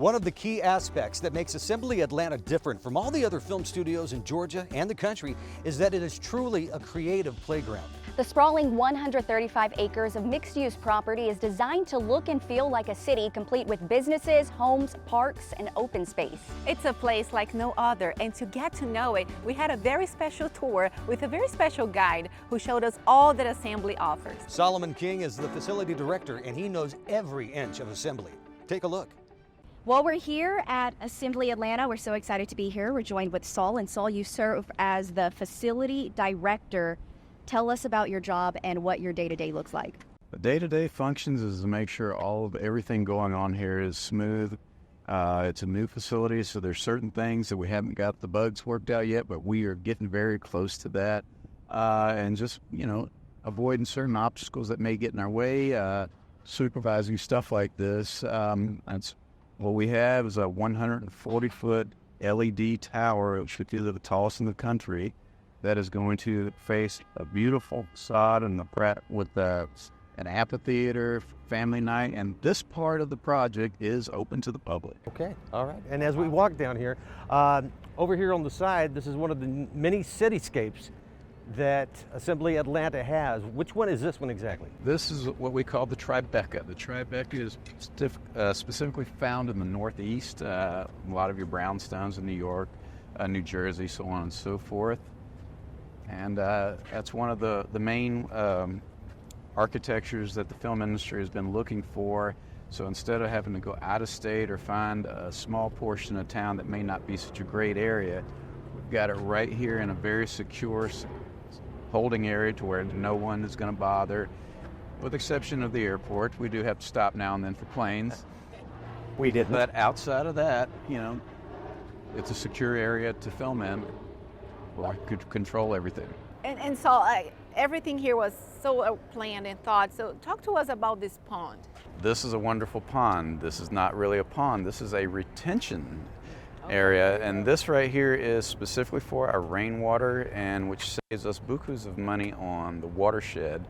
One of the key aspects that makes Assembly Atlanta different from all the other film studios in Georgia and the country is that it is truly a creative playground. The sprawling 135 acres of mixed-use property is designed to look and feel like a city, complete with businesses, homes, parks, and open space. It's a place like no other, and to get to know it, we had a very special tour with a very special guide who showed us all that Assembly offers. Solomon King is the facility director, and he knows every inch of Assembly. Take a look. Well, we're here at Assembly Atlanta. We're so excited to be here. We're joined with Saul, and Saul, you serve as the facility director. Tell us about your job and what your day-to-day looks like. The day-to-day functions is to make sure everything going on here is smooth. It's a new facility, so there's certain things that we haven't got the bugs worked out yet, but we are getting very close to that. And just, avoiding certain obstacles that may get in our way, supervising stuff like this. That's what we have is a 140-foot LED tower, which should be the tallest in the country, that is going to face a beautiful facade and with an amphitheater, family night, and this part of the project is open to the public. Okay, all right. And as we walk down here, over here on the side, this is one of the many cityscapes that Assembly Atlanta has. Which one is this one exactly? This is what we call the Tribeca. The Tribeca is specifically found in the Northeast, a lot of your brownstones in New York, New Jersey, so on and so forth. And that's one of the main architectures that the film industry has been looking for. So instead of having to go out of state or find a small portion of town that may not be such a great area, we've got it right here in a very secure holding area to where no one is going to bother, with the exception of the airport. We do have to stop now and then for planes. We didn't. But outside of that, it's a secure area to film in. I could control everything. And so everything here was so planned and thought. So talk to us about this pond. This is a wonderful pond. This is not really a pond. This is a retention area, and this right here is specifically for our rainwater, and which saves us bukus of money on the watershed.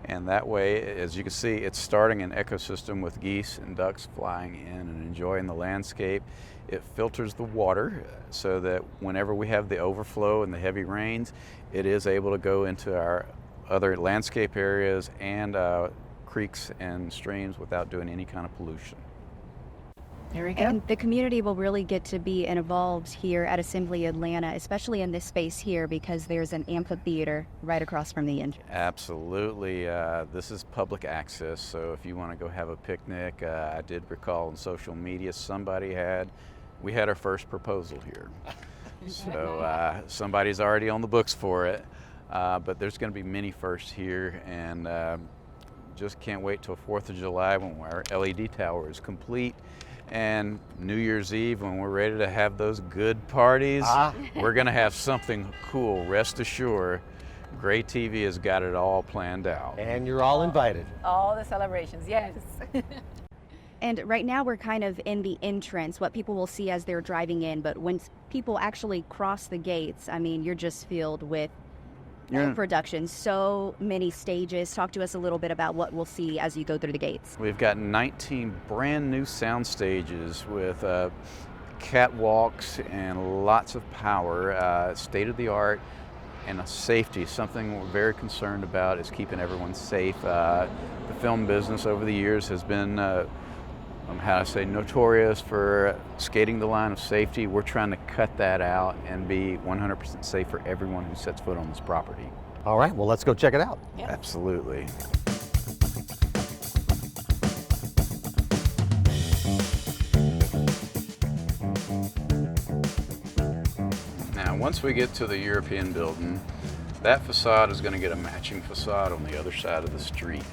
And that way, as you can see, it's starting an ecosystem with geese and ducks flying in and enjoying the landscape. It filters the water so that whenever we have the overflow and the heavy rains, it is able to go into our other landscape areas and creeks and streams without doing any kind of pollution. There we go. And the community will really get to be involved here at Assembly Atlanta, especially in this space here, because there's an amphitheater right across from the entrance. Absolutely. This is public access, so if you want to go have a picnic, I did recall on social media we had our first proposal here. So somebody's already on the books for it, but there's going to be many firsts here, and just can't wait till 4th of July when our LED tower is complete. And New Year's Eve, when we're ready to have those good parties, we're going to have something cool. Rest assured, Gray TV has got it all planned out. And you're all invited. All the celebrations, yes. And right now we're kind of in the entrance, what people will see as they're driving in. But when people actually cross the gates, you're just filled with production, so many stages. Talk to us a little bit about what we'll see as you go through the gates. We've got 19 brand new sound stages with catwalks and lots of power, state of the art, and safety. Something we're very concerned about is keeping everyone safe. The film business over the years has been notorious for skating the line of safety. We're trying to cut that out and be 100% safe for everyone who sets foot on this property. All right, well, let's go check it out. Yeah. Absolutely. Now, once we get to the European building, that facade is going to get a matching facade on the other side of the street.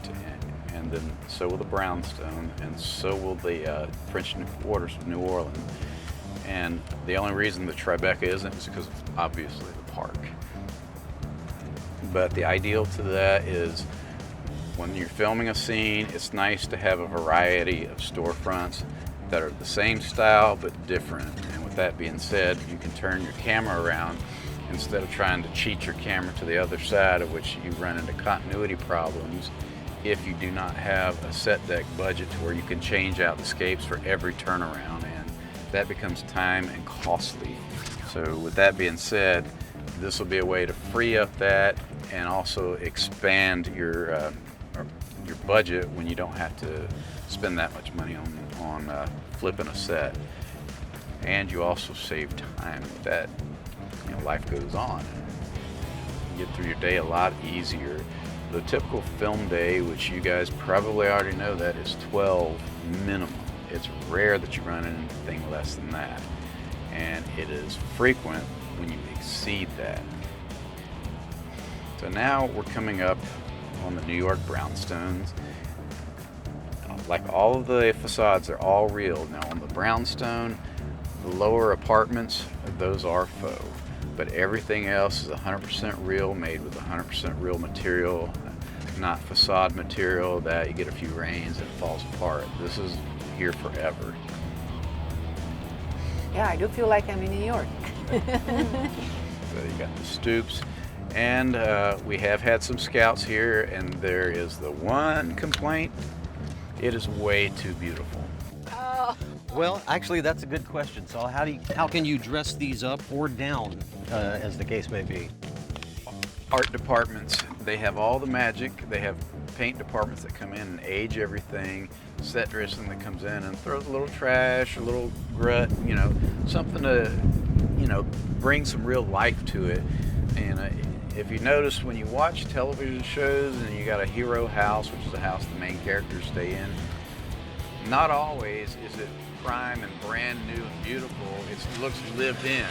And then so will the brownstone, and so will the French Quarters of New Orleans. And the only reason the Tribeca isn't is because of, obviously, the park. But the ideal to that is when you're filming a scene, it's nice to have a variety of storefronts that are the same style but different. And with that being said, you can turn your camera around instead of trying to cheat your camera to the other side, of which you run into continuity problems if you do not have a set deck budget to where you can change out the scapes for every turnaround. And that becomes time and costly. So with that being said, this will be a way to free up that and also expand your budget when you don't have to spend that much money on flipping a set. And you also save time with that. You know, life goes on. You get through your day a lot easier. The typical film day, which you guys probably already know, that is 12 minimum. It's rare that you run into anything less than that. And it is frequent when you exceed that. So now we're coming up on the New York brownstones. Like all of the facades, they're all real. Now on the brownstone, the lower apartments, those are faux. But everything else is 100% real, made with 100% real material, not facade material that you get a few rains and it falls apart. This is here forever. Yeah, I do feel like I'm in New York. So you got the stoops. And we have had some scouts here, and there is the one complaint: it is way too beautiful. Well, actually, that's a good question, Saul. How can you dress these up or down, as the case may be? Art departments, they have all the magic. They have paint departments that come in and age everything. Set dressing that comes in and throws a little trash, a little grut, you know, something to, you know, bring some real life to it. And if you notice, when you watch television shows and you got a hero house, which is a house the main characters stay in, not always is it prime and brand new and beautiful. It looks lived in.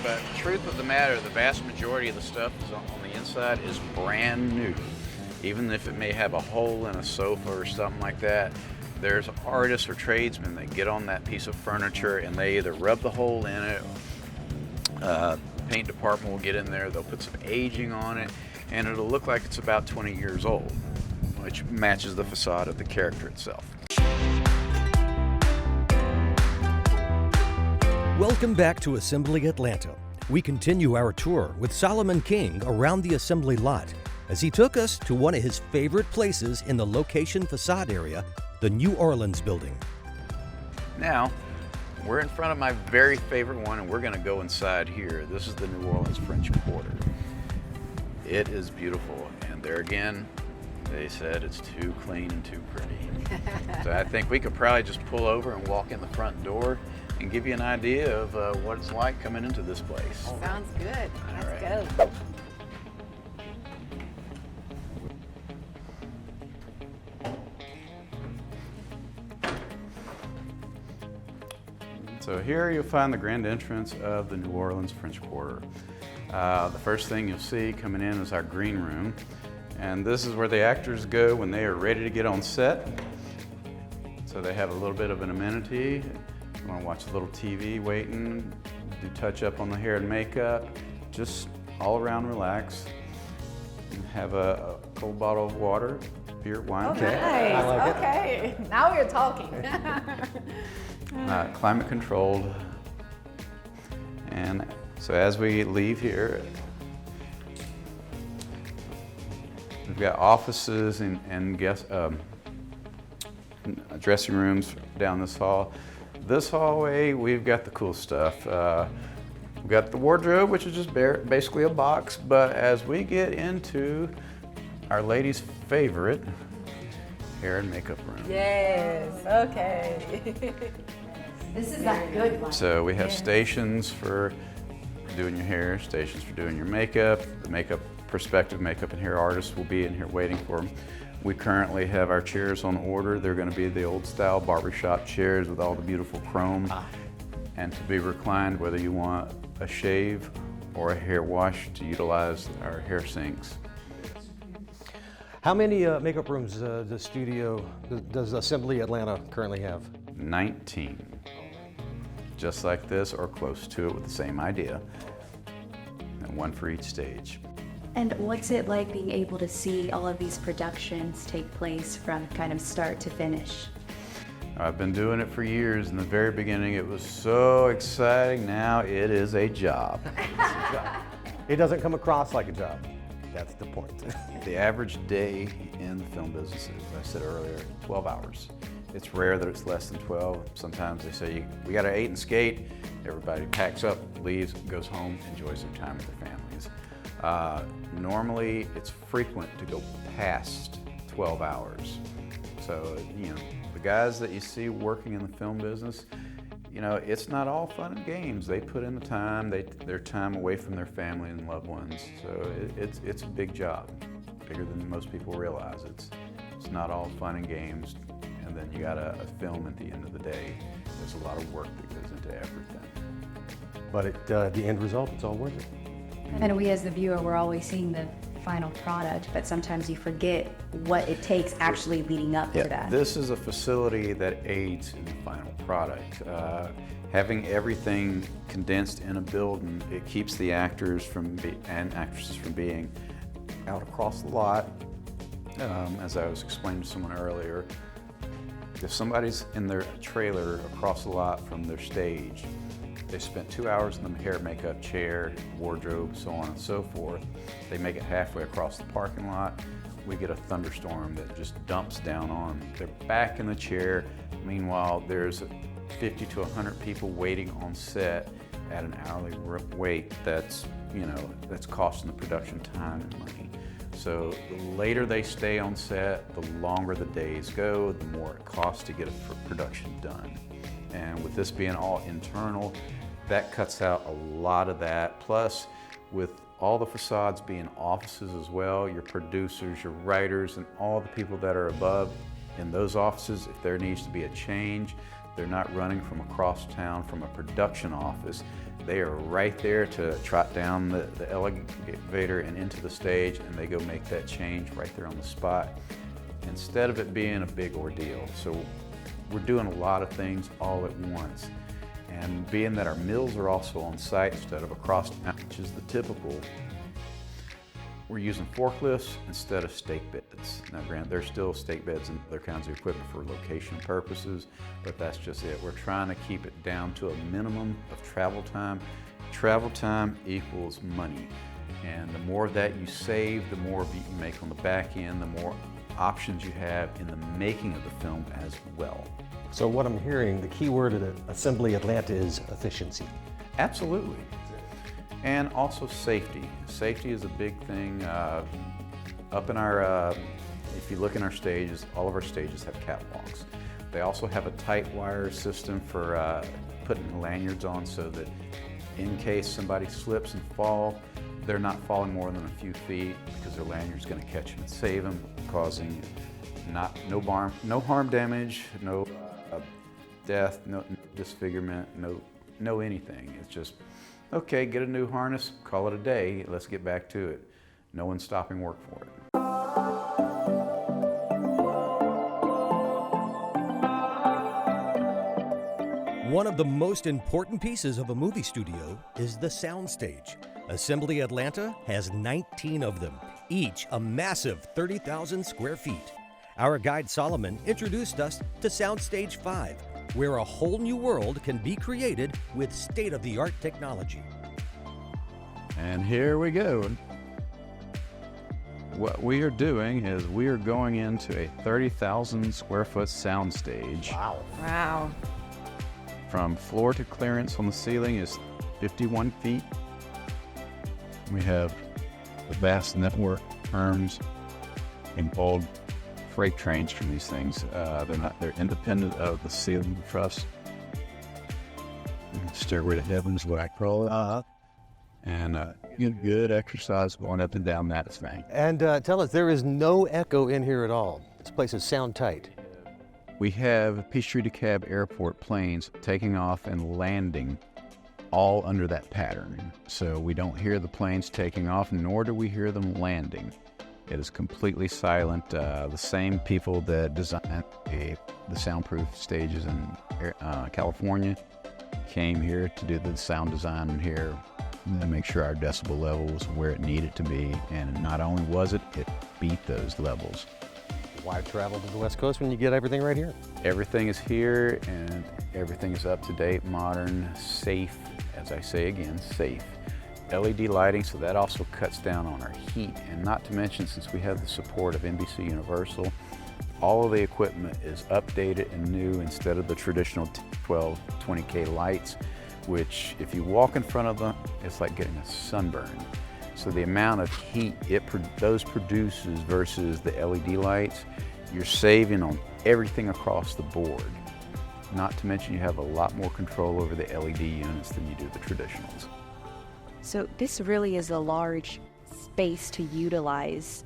But the truth of the matter, the vast majority of the stuff is on the inside is brand new. Even if it may have a hole in a sofa or something like that, there's artists or tradesmen that get on that piece of furniture and they either rub the hole in it, paint department will get in there, they'll put some aging on it, and it'll look like it's about 20 years old, which matches the facade of the character itself. Welcome back to Assembly Atlanta. We continue our tour with Solomon King around the assembly lot as he took us to one of his favorite places in the location facade area, the New Orleans building. Now, we're in front of my very favorite one, and we're going to go inside here. This is the New Orleans French Quarter. It is beautiful, and there again, they said it's too clean and too pretty. So I think we could probably just pull over and walk in the front door and give you an idea of what it's like coming into this place. Sounds good. All Let's right. go. So here you'll find the grand entrance of the New Orleans French Quarter. The first thing you'll see coming in is our green room. And this is where the actors go when they are ready to get on set. So they have a little bit of an amenity. You want to watch a little TV waiting, do touch up on the hair and makeup, just all around relax. Have a cold bottle of water, beer, wine. Okay. Nice. I like it. Okay. Now we're talking. Climate controlled. And so as we leave here, we've got offices and guest dressing rooms down this hall. This hallway, we've got the cool stuff. We've got the wardrobe, which is just basically a box, but as we get into our ladies' favorite, hair and makeup room. Yes. Okay. This is that good one. So we have stations for doing your hair, stations for doing your makeup. The makeup prospective makeup and hair artists will be in here waiting for them. We currently have our chairs on order. They're going to be the old style barbershop chairs with all the beautiful chrome and to be reclined whether you want a shave or a hair wash to utilize our hair sinks. How many makeup rooms does Assembly Atlanta currently have? 19. Just like this or close to it with the same idea. And one for each stage. And what's it like being able to see all of these productions take place from kind of start to finish? I've been doing it for years. In the very beginning, it was so exciting. Now it is a job. It doesn't come across like a job. That's the point. The average day in the film business is, as I said earlier, 12 hours. It's rare that it's less than 12. Sometimes they say, we got an 8 and skate. Everybody packs up, leaves, goes home, enjoys their time with their families. Normally, it's frequent to go past 12 hours. So, you know, the guys that you see working in the film business, you know, it's not all fun and games. They put in the time, their time away from their family and loved ones. So it's a big job, bigger than most people realize. It's not all fun and games, and then you got a film at the end of the day. There's a lot of work that goes into everything. But at the end result, it's all worth it. And we as the viewer, we're always seeing the final product, but sometimes you forget what it takes actually leading up to that. This is a facility that aids in the final product. Having everything condensed in a building, it keeps the actors and actresses from being out across the lot. As I was explaining to someone earlier, if somebody's in their trailer across the lot from their stage, they spent 2 hours in the hair, makeup, chair, wardrobe, so on and so forth. They make it halfway across the parking lot. We get a thunderstorm that just dumps down on them. They're back in the chair. Meanwhile, there's 50 to 100 people waiting on set at an hourly rate that's costing the production time and money. So the later they stay on set, the longer the days go, the more it costs to get a production done. And with this being all internal, that cuts out a lot of that. Plus, with all the facades being offices as well, your producers, your writers, and all the people that are above in those offices, if there needs to be a change, they're not running from across town from a production office. They are right there to trot down the elevator and into the stage, and they go make that change right there on the spot, instead of it being a big ordeal. So we're doing a lot of things all at once. And being that our mills are also on site instead of across town, which is the typical, we're using forklifts instead of stake beds. Now granted, there's still stake beds and other kinds of equipment for location purposes, but that's just it. We're trying to keep it down to a minimum of travel time. Travel time equals money. And the more that you save, the more you make on the back end, the more options you have in the making of the film as well. So what I'm hearing, the key word at Assembly Atlanta is efficiency. Absolutely. And also safety. Safety is a big thing. Up in our, if you look in our stages, all of our stages have catwalks. They also have a tight wire system for putting lanyards on so that in case somebody slips and fall, they're not falling more than a few feet because their lanyard's going to catch them and save them, causing no harm damage, no death, no disfigurement, no anything. It's just, okay, get a new harness, call it a day, let's get back to it. No one's stopping work for it. One of the most important pieces of a movie studio is the soundstage. Assembly Atlanta has 19 of them, each a massive 30,000 square feet. Our guide Solomon introduced us to Soundstage 5, where a whole new world can be created with state-of-the-art technology. And here we go. What we are doing is we are going into a 30,000 square foot soundstage. Wow. From floor to clearance on the ceiling is 51 feet. We have a vast network of arms and old freight trains from these things. They're independent of the ceiling truss. Stairway to heaven is what I call it. And get good exercise going up and down that thing. And tell us, there is no echo in here at all. This place is sound tight. We have Peachtree DeKalb Airport planes taking off and landing all under that pattern. So we don't hear the planes taking off, nor do we hear them landing. It is completely silent. The same people that designed the soundproof stages in California came here to do the sound design in here and make sure our decibel level was where it needed to be. And not only was it beat those levels. Why travel to the West Coast when you get everything right here? Everything is here and everything is up to date, modern, safe, as I say again, safe. LED lighting, so that also cuts down on our heat. And not to mention, since we have the support of NBC Universal, all of the equipment is updated and new instead of the traditional 12, 20K lights, which if you walk in front of them, it's like getting a sunburn. So the amount of heat those produces versus the LED lights, you're saving on everything across the board. Not to mention you have a lot more control over the LED units than you do the traditionals. So this really is a large space to utilize.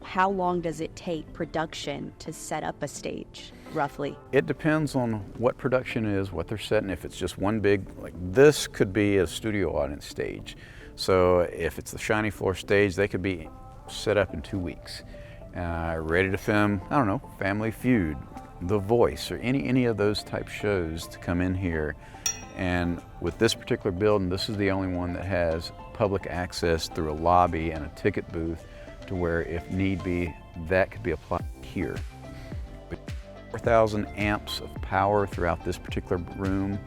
How long does it take production to set up a stage, roughly? It depends on what production is, what they're setting. If it's just one big, like this could be a studio audience stage. So if it's the Shiny Floor stage, they could be set up in 2 weeks. Ready to film, I don't know, Family Feud, The Voice, or any of those type shows to come in here. And with this particular building, this is the only one that has public access through a lobby and a ticket booth to where, if need be, that could be applied here. 4,000 amps of power throughout this particular room.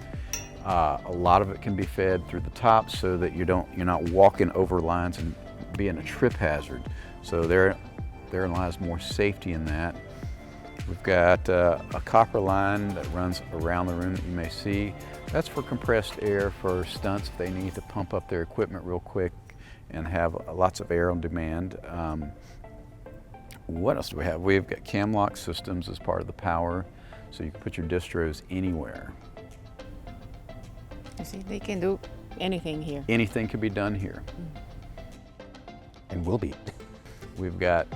A lot of it can be fed through the top so that you're not walking over lines and being a trip hazard. So there lies more safety in that. We've got a copper line that runs around the room that you may see. That's for compressed air for stunts if they need to pump up their equipment real quick and have lots of air on demand. What else do we have? We've got cam lock systems as part of the power, so you can put your distros anywhere. You see, they can do anything here. Anything can be done here. And will be. We've got,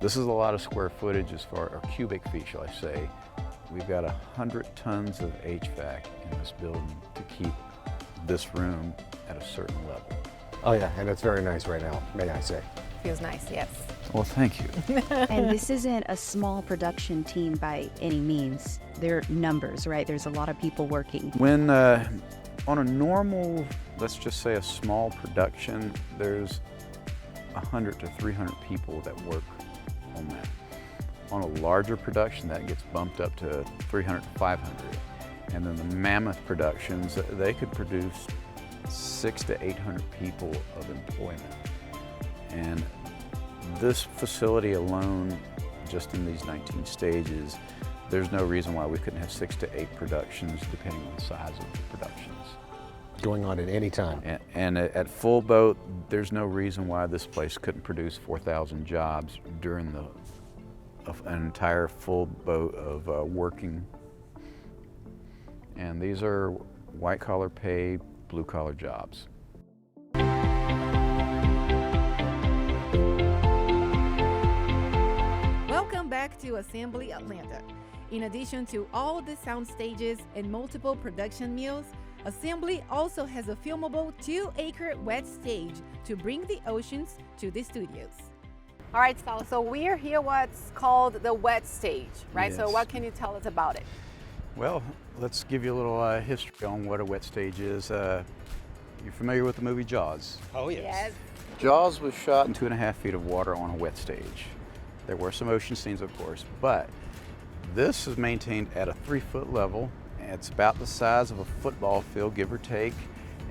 this is a lot of square footage as far, or cubic feet, shall I say. We've got 100 tons of HVAC in this building to keep this room at a certain level. Oh yeah, and it's very nice right now, may I say. Feels nice, yes. Well, thank you. And this isn't a small production team by any means. They're numbers, right? There's a lot of people working. When on a normal, let's just say a small production, there's 100 to 300 people that work on that. On a larger production, that gets bumped up to 300 to 500. And then the mammoth productions, they could produce 600 to 800 people of employment. And this facility alone, just in these 19 stages, there's no reason why we couldn't have 6 to 8 productions depending on the size of the productions. Going on at any time. And at full boat, there's no reason why this place couldn't produce 4,000 jobs during an entire full boat of working. And these are white collar pay, blue collar jobs. Welcome back to Assembly Atlanta. In addition to all the sound stages and multiple production mills, Assembly also has a filmable 2-acre wet stage to bring the oceans to the studios. All right, Sal, so we are here what's called the wet stage, right? Yes. So what can you tell us about it? Well, let's give you a little history on what a wet stage is. You're familiar with the movie Jaws? Oh, yes. Jaws was shot in 2.5 feet of water on a wet stage. There were some ocean scenes, of course, but this is maintained at a 3-foot level. It's about the size of a football field, give or take,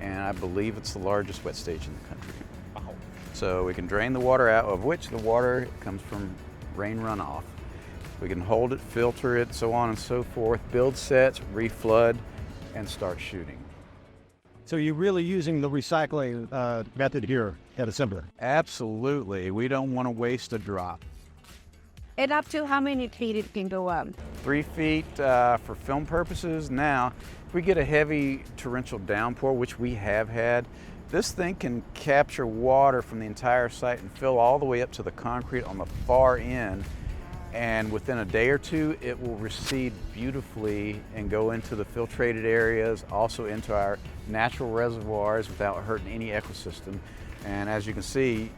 and I believe it's the largest wet stage in the country. Wow. So we can drain the water out, of which the water comes from rain runoff. We can hold it, filter it, so on and so forth, build sets, reflood, and start shooting. So you're really using the recycling method here at Assembler? Absolutely. We don't want to waste a drop. And up to how many feet it can go up? 3 feet for film purposes. Now, if we get a heavy torrential downpour, which we have had, this thing can capture water from the entire site and fill all the way up to the concrete on the far end. And within a day or two, it will recede beautifully and go into the filtrated areas, also into our natural reservoirs without hurting any ecosystem. And as you can see,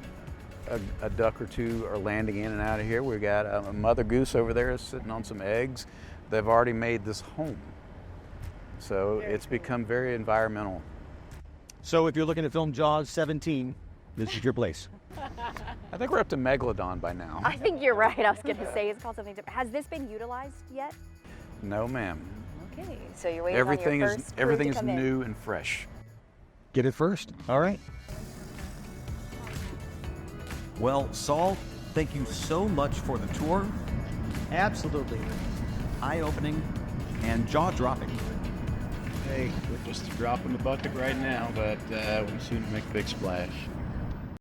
a duck or two are landing in and out of here. We've got a mother goose over there sitting on some eggs. They've already made this home. So it's become very environmental. So if you're looking to film Jaws 17, this is your place. I think we're up to Megalodon by now. I think you're right. I was going to say it's called something different. Has this been utilized yet? No, ma'am. Okay, so you're waiting Everything on your is first crew everything to is come in. new and fresh. Get it first. All right. Well, Saul, thank you so much for the tour. absolutely eye-opening and jaw-dropping. Hey, we're just a drop in the bucket right now, but we soon make a big splash.